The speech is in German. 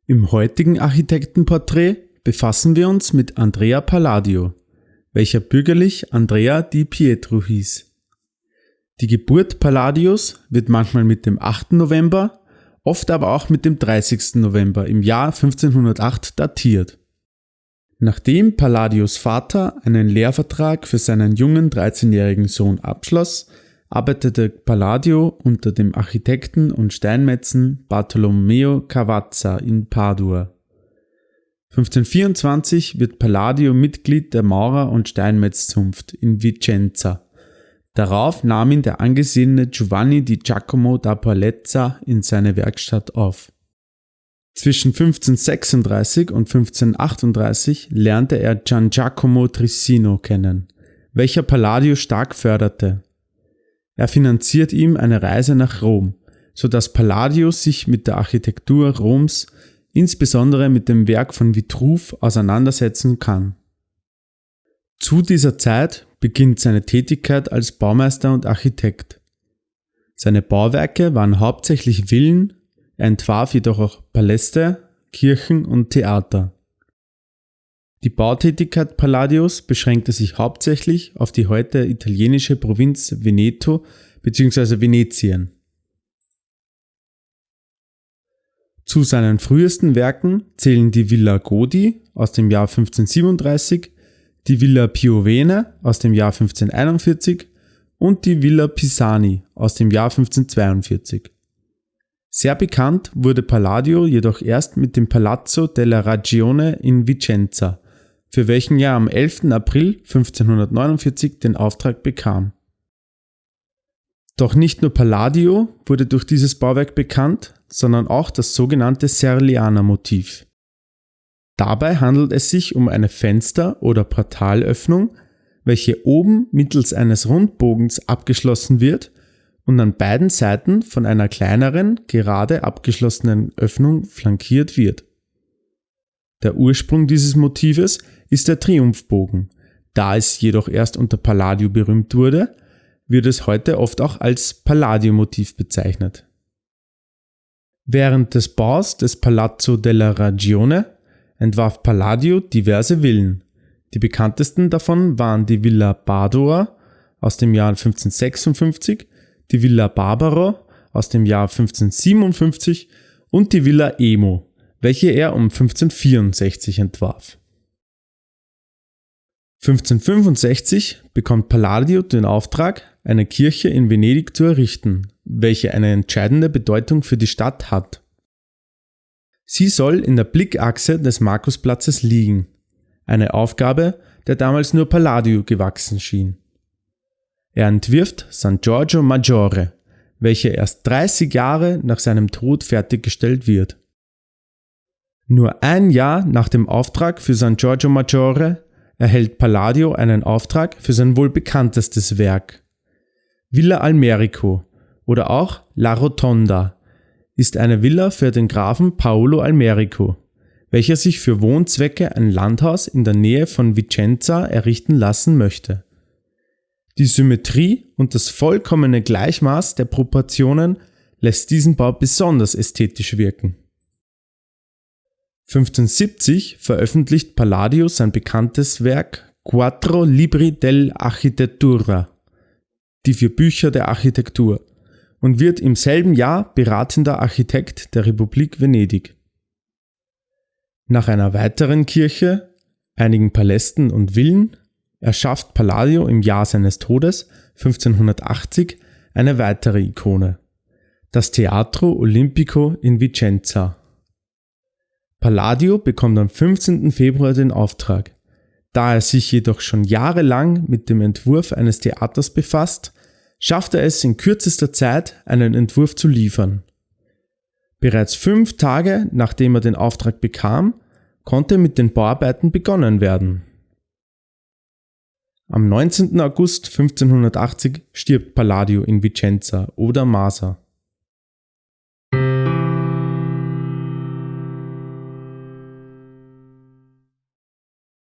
Im heutigen Architektenporträt befassen wir uns mit Andrea Palladio, welcher bürgerlich Andrea di Pietro hieß. Die Geburt Palladios wird manchmal mit dem 8. November, oft aber auch mit dem 30. November im Jahr 1508 datiert. Nachdem Palladios Vater einen Lehrvertrag für seinen jungen 13-jährigen Sohn abschloss, arbeitete Palladio unter dem Architekten und Steinmetzen Bartolomeo Cavazza in Padua. 1524 wird Palladio Mitglied der Maurer- und Steinmetzzunft in Vicenza. Darauf nahm ihn der angesehene Giovanni di Giacomo da Polezza in seine Werkstatt auf. Zwischen 1536 und 1538 lernte er Gian Giacomo Trissino kennen, welcher Palladio stark förderte. Er finanziert ihm eine Reise nach Rom, so dass Palladio sich mit der Architektur Roms, insbesondere mit dem Werk von Vitruv, auseinandersetzen kann. Zu dieser Zeit beginnt seine Tätigkeit als Baumeister und Architekt. Seine Bauwerke waren hauptsächlich Villen, er entwarf jedoch auch Paläste, Kirchen und Theater. Die Bautätigkeit Palladios beschränkte sich hauptsächlich auf die heute italienische Provinz Veneto bzw. Venetien. Zu seinen frühesten Werken zählen die Villa Godi aus dem Jahr 1537, die Villa Piovene aus dem Jahr 1541 und die Villa Pisani aus dem Jahr 1542. Sehr bekannt wurde Palladio jedoch erst mit dem Palazzo della Ragione in Vicenza, für welchen er am 11. April 1549 den Auftrag bekam. Doch nicht nur Palladio wurde durch dieses Bauwerk bekannt, sondern auch das sogenannte Serlianer-Motiv. Dabei handelt es sich um eine Fenster- oder Portalöffnung, welche oben mittels eines Rundbogens abgeschlossen wird und an beiden Seiten von einer kleineren, gerade abgeschlossenen Öffnung flankiert wird. Der Ursprung dieses Motives ist der Triumphbogen. Da es jedoch erst unter Palladio berühmt wurde, wird es heute oft auch als Palladio-Motiv bezeichnet. Während des Baus des Palazzo della Ragione entwarf Palladio diverse Villen. Die bekanntesten davon waren die Villa Badoa aus dem Jahr 1556, die Villa Barbaro aus dem Jahr 1557 und die Villa Emo, welche er um 1564 entwarf. 1565 bekommt Palladio den Auftrag, eine Kirche in Venedig zu errichten, welche eine entscheidende Bedeutung für die Stadt hat. Sie soll in der Blickachse des Markusplatzes liegen, eine Aufgabe, der damals nur Palladio gewachsen schien. Er entwirft San Giorgio Maggiore, welche erst 30 Jahre nach seinem Tod fertiggestellt wird. Nur ein Jahr nach dem Auftrag für San Giorgio Maggiore erhält Palladio einen Auftrag für sein wohl bekanntestes Werk. Villa Almerico oder auch La Rotonda ist eine Villa für den Grafen Paolo Almerico, welcher sich für Wohnzwecke ein Landhaus in der Nähe von Vicenza errichten lassen möchte. Die Symmetrie und das vollkommene Gleichmaß der Proportionen lässt diesen Bau besonders ästhetisch wirken. 1570 veröffentlicht Palladio sein bekanntes Werk Quattro Libri dell'Architettura, die 4 Bücher der Architektur, und wird im selben Jahr beratender Architekt der Republik Venedig. Nach einer weiteren Kirche, einigen Palästen und Villen erschafft Palladio im Jahr seines Todes 1580 eine weitere Ikone, das Teatro Olimpico in Vicenza. Palladio bekommt am 15. Februar den Auftrag. Da er sich jedoch schon jahrelang mit dem Entwurf eines Theaters befasst, schafft er es in kürzester Zeit, einen Entwurf zu liefern. Bereits 5 Tage nachdem er den Auftrag bekam, konnte mit den Bauarbeiten begonnen werden. Am 19. August 1580 stirbt Palladio in Vicenza oder Masa.